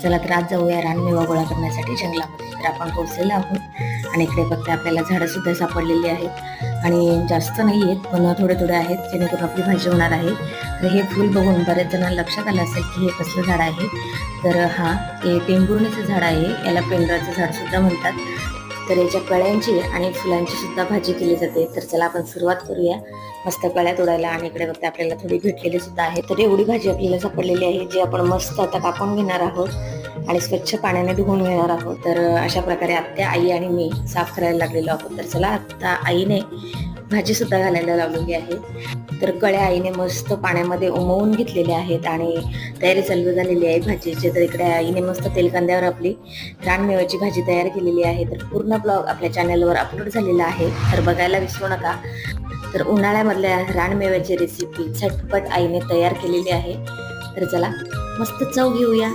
चला तर आज जाऊया रानमेवा गोळा करण्यासाठी जंगलामध्ये. तर आपण पोहोचलेलो आहोत आणि इकडे फक्त आपल्याला झाडं सुद्धा सापडलेली आहेत आणि जास्त नाही आहेत, पण थोडे थोडे आहेत, जेणेकरून आपली भाजी होणार आहे. तर हे फूल बघून बऱ्याच जणांना लक्षात आलं असेल की हे कसलं झाड आहे. तर हे टेंभुर्णीचं झाड आहे, याला पेंढराचं झाड सुद्धा म्हणतात. तर याच्या कळ्यांची आणि फुलांची सुद्धा भाजी केली जाते. तर चला आपण सुरुवात करूया मस्त कळ्या तोडायला. आणि इकडे बघते आपल्याला थोडी भेटलेली सुद्धा आहे. तर एवढी भाजी आपल्याला सापडलेली आहे, जी आपण मस्त आता कापून घेणार आहोत आणि स्वच्छ पाण्याने धुवून घेणार आहोत. तर अशा प्रकारे आत्या, आई आणि मी साफ करायला लागलेलो आहोत. तर चला आता आईने भाजी सुद्धा घालायला लावलेली आहे. तर कळ्या आईने मस्त पाण्यामध्ये उमवून घेतलेल्या आहेत आणि तयारी चालू झालेली आहे भाजीची. तर इकडे आईने मस्त तेलकांद्यावर आपली रानमेव्याची भाजी तयार केलेली आहे. तर पूर्ण ब्लॉग आपल्या चॅनलवर अपलोड झालेला आहे, तर बघायला विसरू नका. तर उन्हाळ्यामधल्या रानमेव्याची रेसिपी झटपट आईने तयार केलेली आहे. तर चला मस्त चव घेऊया.